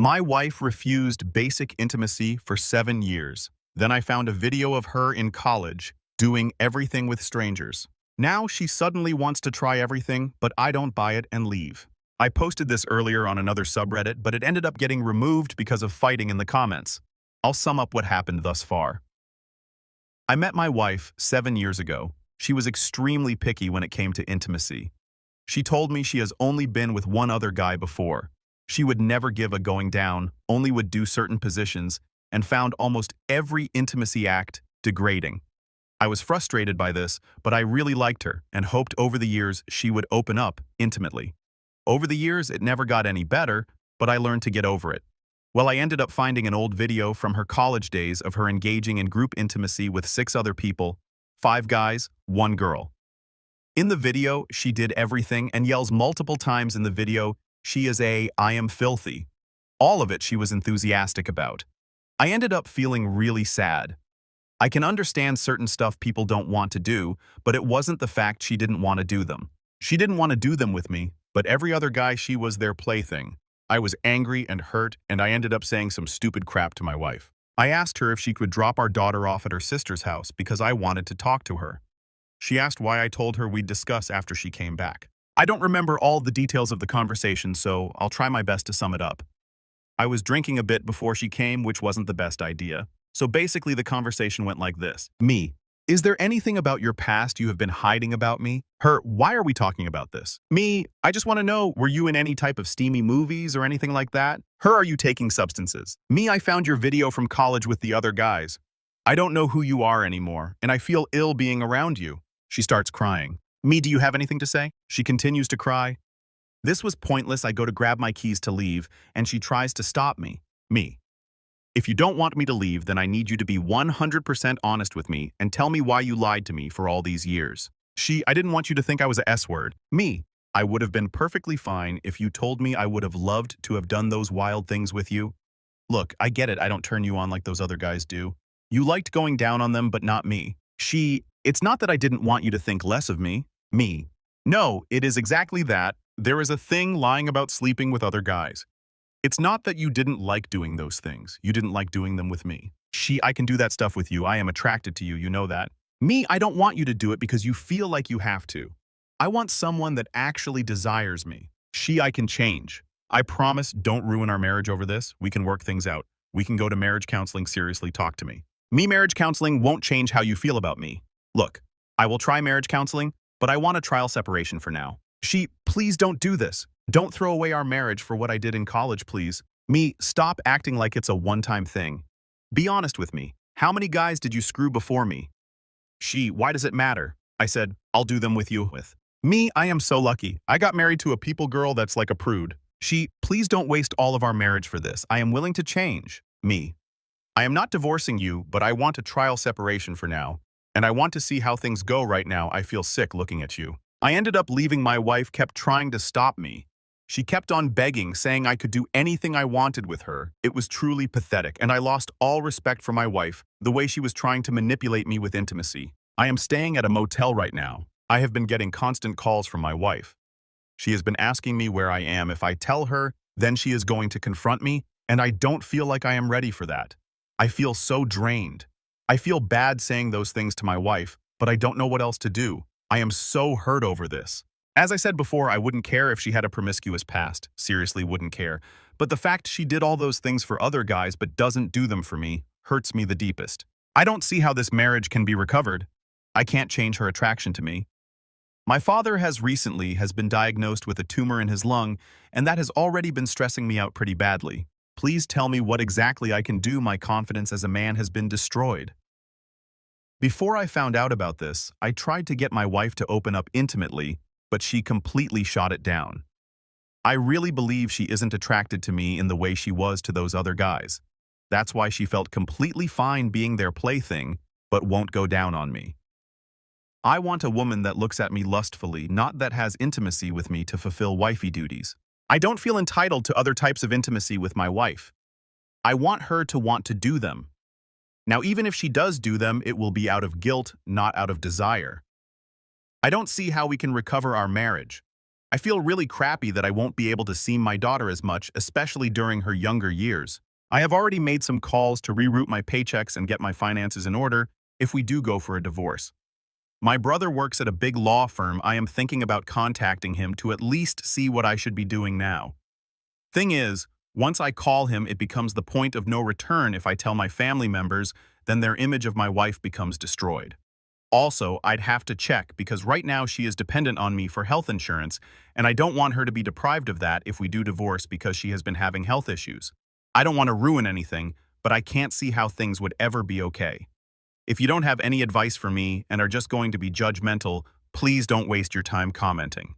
My wife refused basic intimacy for 7 years. Then I found a video of her in college doing everything with strangers. Now she suddenly wants to try everything, but I don't buy it and leave. I posted this earlier on another subreddit, but it ended up getting removed because of fighting in the comments. I'll sum up what happened thus far. I met my wife 7 years ago. She was extremely picky when it came to intimacy. She told me she has only been with one other guy before. She would never give a going down, only would do certain positions, and found almost every intimacy act degrading. I was frustrated by this, but I really liked her and hoped over the years she would open up intimately. Over the years, it never got any better, but I learned to get over it. Well, I ended up finding an old video from her college days of her engaging in group intimacy with 6 other people, 5 guys, 1 girl. In the video, she did everything and yells multiple times in the video, "She is I am filthy." All of it she was enthusiastic about. I ended up feeling really sad. I can understand certain stuff people don't want to do, but it wasn't the fact she didn't want to do them. She didn't want to do them with me, but every other guy she was their plaything. I was angry and hurt, and I ended up saying some stupid crap to my wife. I asked her if she could drop our daughter off at her sister's house because I wanted to talk to her. She asked why I told her we'd discuss after she came back. I don't remember all the details of the conversation, so I'll try my best to sum it up. I was drinking a bit before she came, which wasn't the best idea. So basically the conversation went like this. Me: "Is there anything about your past you have been hiding about me?" Her: "Why are we talking about this?" Me: "I just want to know, were you in any type of steamy movies or anything like that?" Her: "Are you taking substances?" Me: "I found your video from college with the other guys. I don't know who you are anymore, and I feel ill being around you." She starts crying. Me: "Do you have anything to say?" She continues to cry. This was pointless. I go to grab my keys to leave, and she tries to stop me. Me: "If you don't want me to leave, then I need you to be 100% honest with me and tell me why you lied to me for all these years." She: "I didn't want you to think I was a S-word." Me: "I would have been perfectly fine if you told me I would have loved to have done those wild things with you. Look, I get it, I don't turn you on like those other guys do. You liked going down on them, but not me." She: "It's not that I didn't want you to think less of me." Me: "No, it is exactly that. There is a thing lying about sleeping with other guys. It's not that you didn't like doing those things. You didn't like doing them with me." She: "I can do that stuff with you. I am attracted to you, you know that." Me: "I don't want you to do it because you feel like you have to. I want someone that actually desires me." She: "I can change. I promise, don't ruin our marriage over this. We can work things out. We can go to marriage counseling. Seriously, talk to me." Me: "Marriage counseling won't change how you feel about me. Look, I will try marriage counseling, but I want a trial separation for now." She: "Please don't do this. Don't throw away our marriage for what I did in college, please." Me: "Stop acting like it's a one-time thing. Be honest with me. How many guys did you screw before me?" She: "Why does it matter?" I said, "I'll do them with you." Me: "I am so lucky. I got married to a people girl that's like a prude." She: "Please don't waste all of our marriage for this. I am willing to change." Me: "I am not divorcing you, but I want a trial separation for now. And I want to see how things go right now. I feel sick looking at you." I ended up leaving. My wife kept trying to stop me. She kept on begging, saying I could do anything I wanted with her. It was truly pathetic, and I lost all respect for my wife, the way she was trying to manipulate me with intimacy. I am staying at a motel right now. I have been getting constant calls from my wife. She has been asking me where I am. If I tell her, then she is going to confront me, and I don't feel like I am ready for that. I feel so drained. I feel bad saying those things to my wife, but I don't know what else to do. I am so hurt over this. As I said before, I wouldn't care if she had a promiscuous past. Seriously, wouldn't care. But the fact she did all those things for other guys but doesn't do them for me hurts me the deepest. I don't see how this marriage can be recovered. I can't change her attraction to me. My father has been diagnosed with a tumor in his lung, and that has already been stressing me out pretty badly. Please tell me what exactly I can do. My confidence as a man has been destroyed. Before I found out about this, I tried to get my wife to open up intimately, but she completely shot it down. I really believe she isn't attracted to me in the way she was to those other guys. That's why she felt completely fine being their plaything, but won't go down on me. I want a woman that looks at me lustfully, not that has intimacy with me to fulfill wifey duties. I don't feel entitled to other types of intimacy with my wife. I want her to want to do them. Now, even if she does do them, it will be out of guilt, not out of desire. I don't see how we can recover our marriage. I feel really crappy that I won't be able to see my daughter as much, especially during her younger years. I have already made some calls to reroute my paychecks and get my finances in order if we do go for a divorce. My brother works at a big law firm. I am thinking about contacting him to at least see what I should be doing now. Thing is, once I call him, it becomes the point of no return. If I tell my family members, then their image of my wife becomes destroyed. Also, I'd have to check because right now she is dependent on me for health insurance, and I don't want her to be deprived of that if we do divorce because she has been having health issues. I don't want to ruin anything, but I can't see how things would ever be okay. If you don't have any advice for me and are just going to be judgmental, please don't waste your time commenting.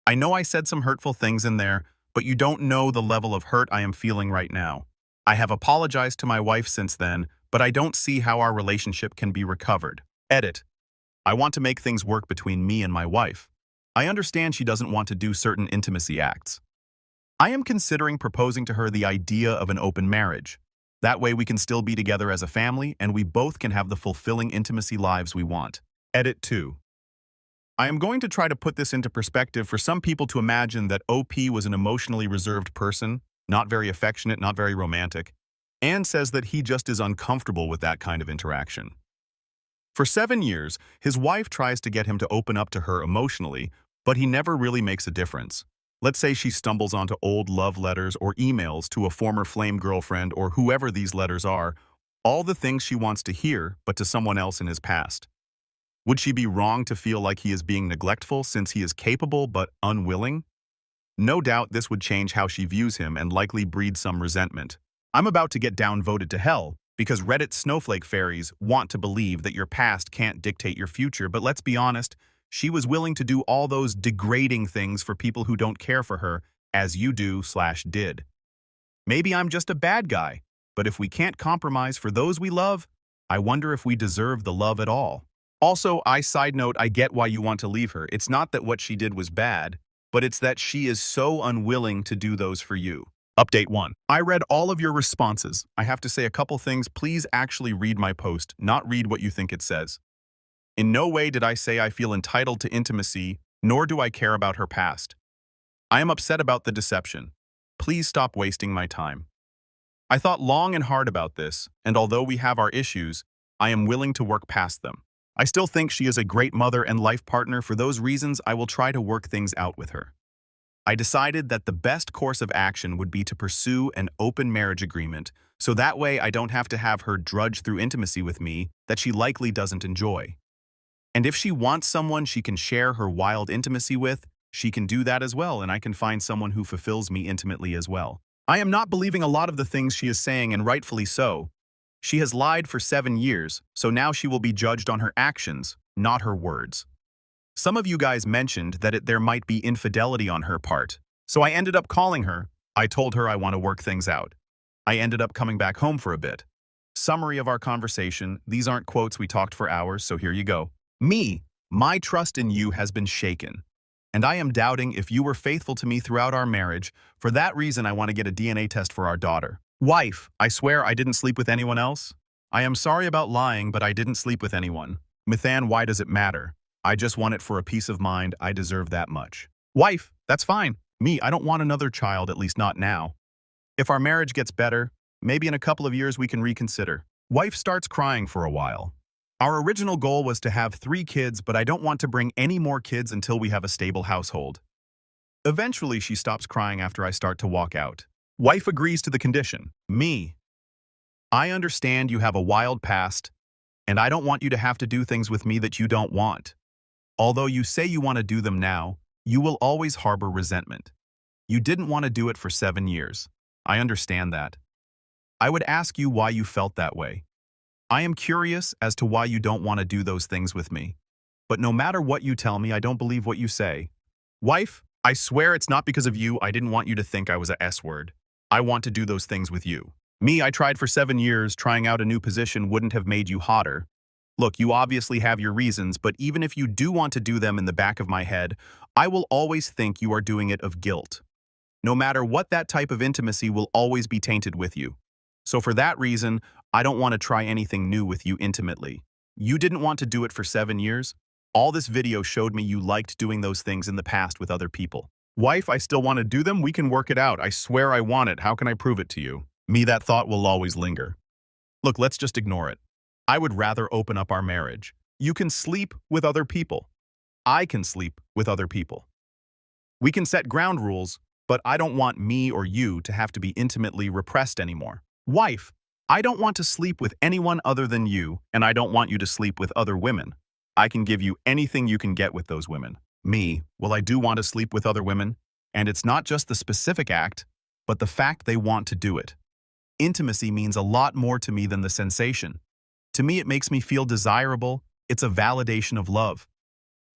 I know I said some hurtful things in there, but you don't know the level of hurt I am feeling right now. I have apologized to my wife since then, but I don't see how our relationship can be recovered. Edit. I want to make things work between me and my wife. I understand she doesn't want to do certain intimacy acts. I am considering proposing to her the idea of an open marriage. That way we can still be together as a family and we both can have the fulfilling intimacy lives we want. Edit 2. I am going to try to put this into perspective for some people to imagine that OP was an emotionally reserved person, not very affectionate, not very romantic, and says that he just is uncomfortable with that kind of interaction. For 7 years, his wife tries to get him to open up to her emotionally, but he never really makes a difference. Let's say she stumbles onto old love letters or emails to a former flame girlfriend or whoever these letters are, all the things she wants to hear, but to someone else in his past. Would she be wrong to feel like he is being neglectful since he is capable but unwilling? No doubt this would change how she views him and likely breed some resentment. I'm about to get downvoted to hell, because Reddit snowflake fairies want to believe that your past can't dictate your future, but let's be honest, she was willing to do all those degrading things for people who don't care for her, as you do/did. Maybe I'm just a bad guy, but if we can't compromise for those we love, I wonder if we deserve the love at all. Also, side note, I get why you want to leave her. It's not that what she did was bad, but it's that she is so unwilling to do those for you. Update 1. I read all of your responses. I have to say a couple things. Please actually read my post, not read what you think it says. In no way did I say I feel entitled to intimacy, nor do I care about her past. I am upset about the deception. Please stop wasting my time. I thought long and hard about this, and although we have our issues, I am willing to work past them. I still think she is a great mother and life partner. For those reasons, I will try to work things out with her. I decided that the best course of action would be to pursue an open marriage agreement, so that way I don't have to have her drudge through intimacy with me that she likely doesn't enjoy. And if she wants someone she can share her wild intimacy with, she can do that as well, and I can find someone who fulfills me intimately as well. I am not believing a lot of the things she is saying, and rightfully so. She has lied for 7 years, so now she will be judged on her actions, not her words. Some of you guys mentioned that there might be infidelity on her part, so I ended up calling her. I told her I want to work things out. I ended up coming back home for a bit. Summary of our conversation. These aren't quotes, we talked for hours, so here you go. My trust in you has been shaken, and I am doubting if you were faithful to me throughout our marriage. For that reason, I want to get a DNA test for our daughter. Wife, I swear I didn't sleep with anyone else. I am sorry about lying, but I didn't sleep with anyone. Mithan, why does it matter? I just want it for a peace of mind. I deserve that much. Wife, that's fine. I don't want another child, at least not now. If our marriage gets better, maybe in a couple of years we can reconsider. Wife starts crying for a while. Our original goal was to have 3 kids, but I don't want to bring any more kids until we have a stable household. Eventually, she stops crying after I start to walk out. Wife agrees to the condition. I understand you have a wild past, and I don't want you to have to do things with me that you don't want. Although you say you want to do them now, you will always harbor resentment. You didn't want to do it for 7 years. I understand that. I would ask you why you felt that way. I am curious as to why you don't want to do those things with me. But no matter what you tell me, I don't believe what you say. Wife, I swear it's not because of you. I didn't want you to think I was a S-word. I want to do those things with you. I tried for 7 years. Trying out a new position wouldn't have made you hotter. Look, you obviously have your reasons, but even if you do want to do them in the back of my head, I will always think you are doing it of guilt. No matter what, that type of intimacy will always be tainted with you. So for that reason, I don't want to try anything new with you intimately. You didn't want to do it for 7 years. All this video showed me you liked doing those things in the past with other people. Wife, I still want to do them. We can work it out. I swear I want it. How can I prove it to you? Me, that thought will always linger. Look, let's just ignore it. I would rather open up our marriage. You can sleep with other people. I can sleep with other people. We can set ground rules, but I don't want me or you to have to be intimately repressed anymore. Wife, I don't want to sleep with anyone other than you, and I don't want you to sleep with other women. I can give you anything you can get with those women. Me, well, I do want to sleep with other women, and it's not just the specific act, but the fact they want to do it. Intimacy means a lot more to me than the sensation. To me, it makes me feel desirable. It's a validation of love.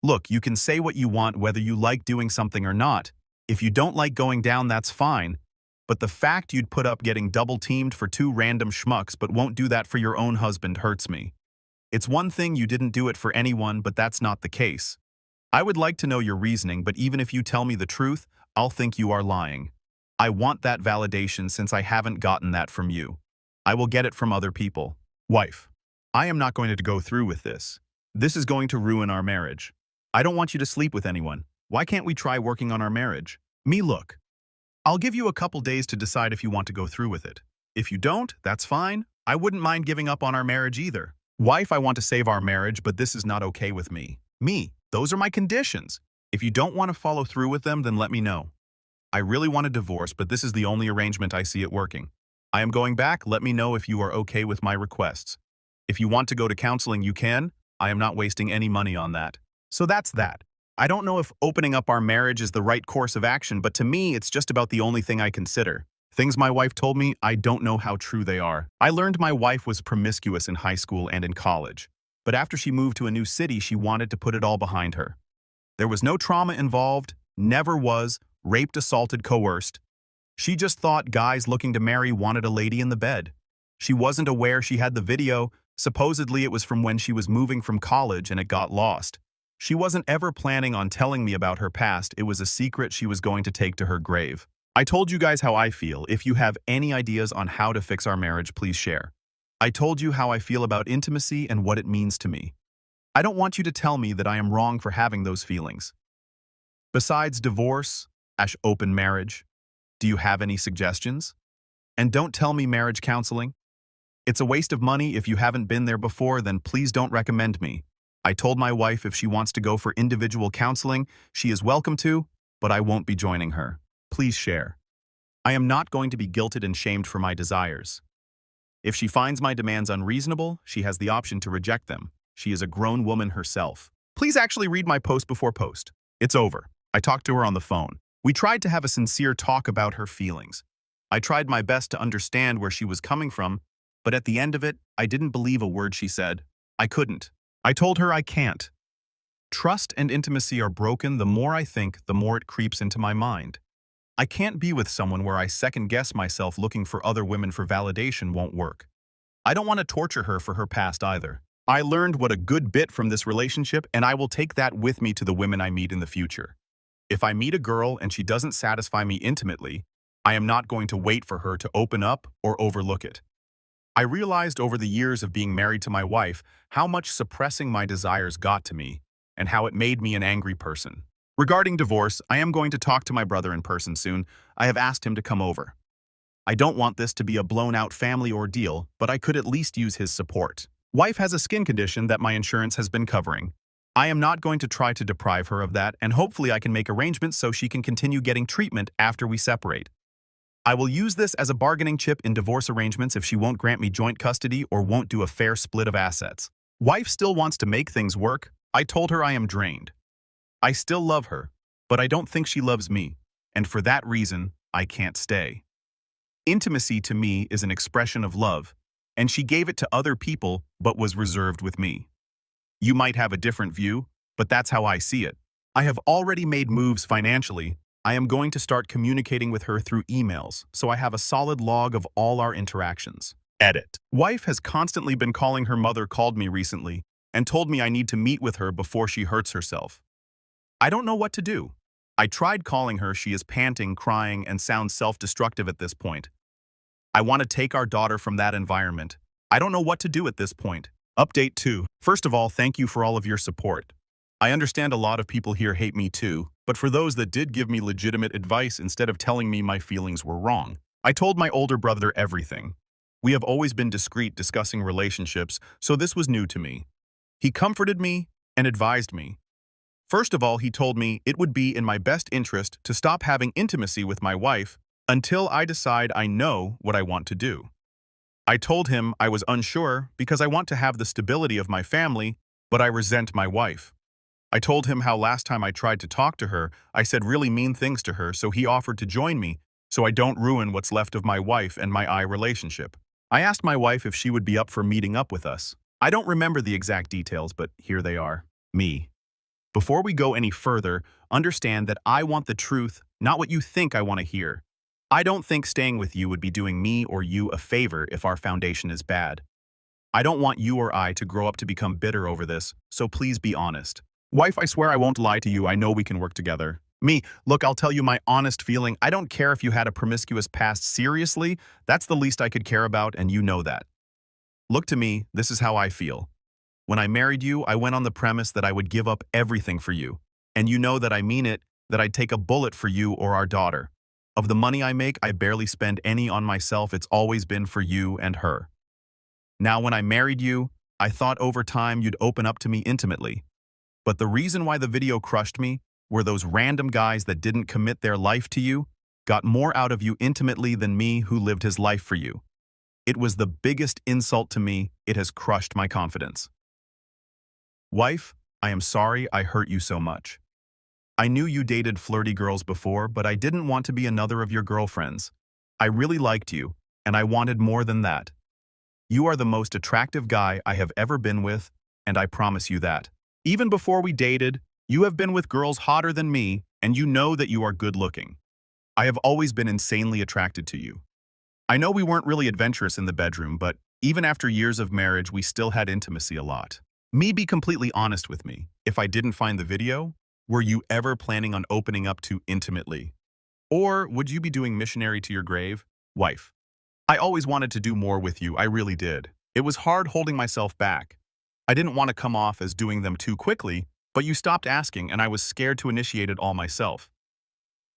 Look, you can say what you want whether you like doing something or not. If you don't like going down, that's fine. But the fact you'd put up getting double-teamed for two random schmucks but won't do that for your own husband hurts me. It's one thing you didn't do it for anyone, but that's not the case. I would like to know your reasoning, but even if you tell me the truth, I'll think you are lying. I want that validation since I haven't gotten that from you. I will get it from other people. Wife, I am not going to go through with this. This is going to ruin our marriage. I don't want you to sleep with anyone. Why can't we try working on our marriage? Me, look. I'll give you a couple days to decide if you want to go through with it. If you don't, that's fine. I wouldn't mind giving up on our marriage either. Wife, I want to save our marriage, but this is not okay with me. Me, those are my conditions. If you don't want to follow through with them, then let me know. I really want a divorce, but this is the only arrangement I see it working. I am going back. Let me know if you are okay with my requests. If you want to go to counseling, you can. I am not wasting any money on that. So that's that. I don't know if opening up our marriage is the right course of action, but to me, it's just about the only thing I consider. Things my wife told me, I don't know how true they are. I learned my wife was promiscuous in high school and in college. But after she moved to a new city, she wanted to put it all behind her. There was no trauma involved, never was, raped, assaulted, coerced. She just thought guys looking to marry wanted a lady in the bed. She wasn't aware she had the video. Supposedly it was from when she was moving from college and it got lost. She wasn't ever planning on telling me about her past. It was a secret she was going to take to her grave. I told you guys how I feel. If you have any ideas on how to fix our marriage, please share. I told you how I feel about intimacy and what it means to me. I don't want you to tell me that I am wrong for having those feelings. Besides divorce, open marriage, do you have any suggestions? And don't tell me marriage counseling. It's a waste of money. If you haven't been there before, then please don't recommend me. I told my wife if she wants to go for individual counseling, she is welcome to, but I won't be joining her. Please share. I am not going to be guilted and shamed for my desires. If she finds my demands unreasonable, she has the option to reject them. She is a grown woman herself. Please actually read my post before post. It's over. I talked to her on the phone. We tried to have a sincere talk about her feelings. I tried my best to understand where she was coming from, but at the end of it, I didn't believe a word she said. I couldn't. I told her I can't. Trust and intimacy are broken. The more I think, the more it creeps into my mind. I can't be with someone where I second-guess myself. Looking for other women for validation won't work. I don't want to torture her for her past either. I learned what a good bit from this relationship, and I will take that with me to the women I meet in the future. If I meet a girl and she doesn't satisfy me intimately, I am not going to wait for her to open up or overlook it. I realized over the years of being married to my wife how much suppressing my desires got to me and how it made me an angry person. Regarding divorce, I am going to talk to my brother in person soon. I have asked him to come over. I don't want this to be a blown-out family ordeal, but I could at least use his support. Wife has a skin condition that my insurance has been covering. I am not going to try to deprive her of that, and hopefully I can make arrangements so she can continue getting treatment after we separate. I will use this as a bargaining chip in divorce arrangements if she won't grant me joint custody or won't do a fair split of assets. Wife still wants to make things work. I told her I am drained. I still love her, but I don't think she loves me, and for that reason, I can't stay. Intimacy to me is an expression of love, and she gave it to other people but was reserved with me. You might have a different view, but that's how I see it. I have already made moves financially. I am going to start communicating with her through emails, so I have a solid log of all our interactions. Edit. Wife has constantly been calling her mother. Called me recently and told me I need to meet with her before she hurts herself. I don't know what to do. I tried calling her. She is panting, crying, and sounds self-destructive at this point. I want to take our daughter from that environment. I don't know what to do at this point. Update 2. First of all, thank you for all of your support. I understand a lot of people here hate me too, but for those that did give me legitimate advice instead of telling me my feelings were wrong. I told my older brother everything. We have always been discreet discussing relationships, so this was new to me. He comforted me and advised me. First of all, he told me it would be in my best interest to stop having intimacy with my wife until I decide I know what I want to do. I told him I was unsure because I want to have the stability of my family, but I resent my wife. I told him how last time I tried to talk to her, I said really mean things to her, so he offered to join me so I don't ruin what's left of my wife and my relationship. I asked my wife if she would be up for meeting up with us. I don't remember the exact details, but here they are. Me. Before we go any further, understand that I want the truth, not what you think I want to hear. I don't think staying with you would be doing me or you a favor if our foundation is bad. I don't want you or I to grow up to become bitter over this, so please be honest. Wife, I swear I won't lie to you. I know we can work together. Me, look, I'll tell you my honest feeling. I don't care if you had a promiscuous past. Seriously, that's the least I could care about, and you know that. Look, to me, this is how I feel. When I married you, I went on the premise that I would give up everything for you. And you know that I mean it, that I'd take a bullet for you or our daughter. Of the money I make, I barely spend any on myself. It's always been for you and her. Now, when I married you, I thought over time you'd open up to me intimately. But the reason why the video crushed me were those random guys that didn't commit their life to you, got more out of you intimately than me who lived his life for you. It was the biggest insult to me. It has crushed my confidence. Wife, I am sorry I hurt you so much. I knew you dated flirty girls before, but I didn't want to be another of your girlfriends. I really liked you, and I wanted more than that. You are the most attractive guy I have ever been with, and I promise you that. Even before we dated, you have been with girls hotter than me, and you know that you are good-looking. I have always been insanely attracted to you. I know we weren't really adventurous in the bedroom, but even after years of marriage, we still had intimacy a lot. Me, be completely honest with me. If I didn't find the video, were you ever planning on opening up to intimately? Or would you be doing missionary to your grave? Wife, I always wanted to do more with you, I really did. It was hard holding myself back. I didn't want to come off as doing them too quickly, but you stopped asking and I was scared to initiate it all myself.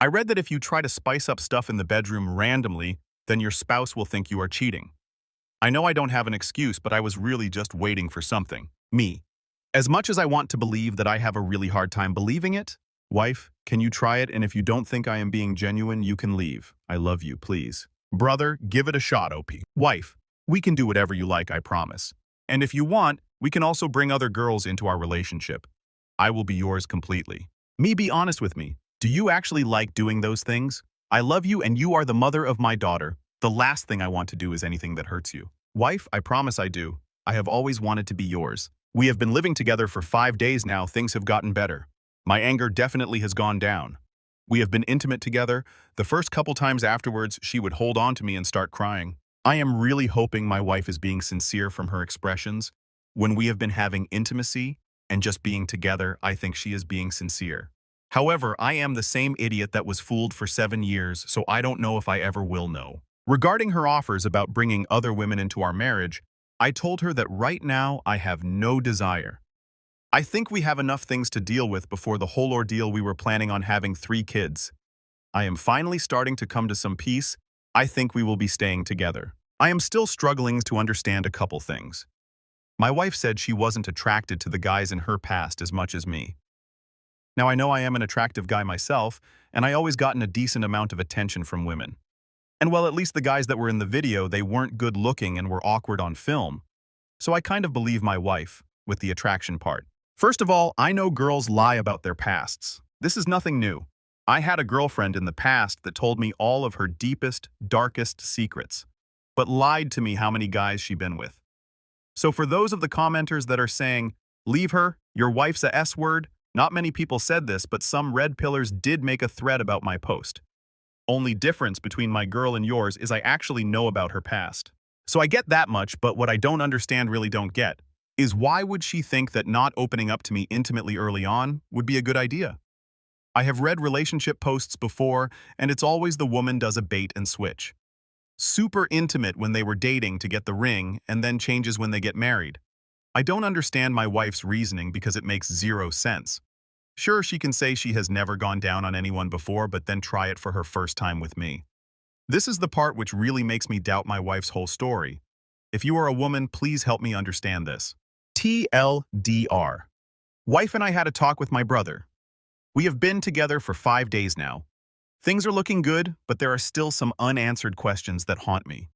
I read that if you try to spice up stuff in the bedroom randomly, then your spouse will think you are cheating. I know I don't have an excuse, but I was really just waiting for something. Me. As much as I want to believe that I have a really hard time believing it, wife, can you try it, and if you don't think I am being genuine, you can leave. I love you, please. Brother, give it a shot, OP. Wife, we can do whatever you like, I promise. And if you want, we can also bring other girls into our relationship. I will be yours completely. Me, be honest with me. Do you actually like doing those things? I love you and you are the mother of my daughter. The last thing I want to do is anything that hurts you. Wife, I promise I do. I have always wanted to be yours. We have been living together for 5 days now. Things have gotten better. My anger definitely has gone down. We have been intimate together. The first couple times afterwards, she would hold on to me and start crying. I am really hoping my wife is being sincere from her expressions. When we have been having intimacy and just being together, I think she is being sincere. However, I am the same idiot that was fooled for 7 years, so I don't know if I ever will know. Regarding her offers about bringing other women into our marriage, I told her that right now I have no desire. I think we have enough things to deal with before the whole ordeal. We were planning on having 3 kids. I am finally starting to come to some peace. I think we will be staying together. I am still struggling to understand a couple things. My wife said she wasn't attracted to the guys in her past as much as me. Now I know I am an attractive guy myself, and I always gotten a decent amount of attention from women. And well, at least the guys that were in the video, they weren't good looking and were awkward on film. So I kind of believe my wife, with the attraction part. First of all, I know girls lie about their pasts. This is nothing new. I had a girlfriend in the past that told me all of her deepest, darkest secrets, but lied to me how many guys she'd been with. So for those of the commenters that are saying, leave her, your wife's a S-word, not many people said this, but some red pillars did make a thread about my post. Only difference between my girl and yours is I actually know about her past. So I get that much, but what I don't understand, really don't get, is why would she think that not opening up to me intimately early on would be a good idea? I have read relationship posts before, and it's always the woman does a bait and switch. Super intimate when they were dating to get the ring, and then changes when they get married. I don't understand my wife's reasoning because it makes 0 sense. Sure, she can say she has never gone down on anyone before, but then try it for her first time with me. This is the part which really makes me doubt my wife's whole story. If you are a woman, please help me understand this. TLDR. Wife and I had a talk with my brother. We have been together for 5 days now. Things are looking good, but there are still some unanswered questions that haunt me.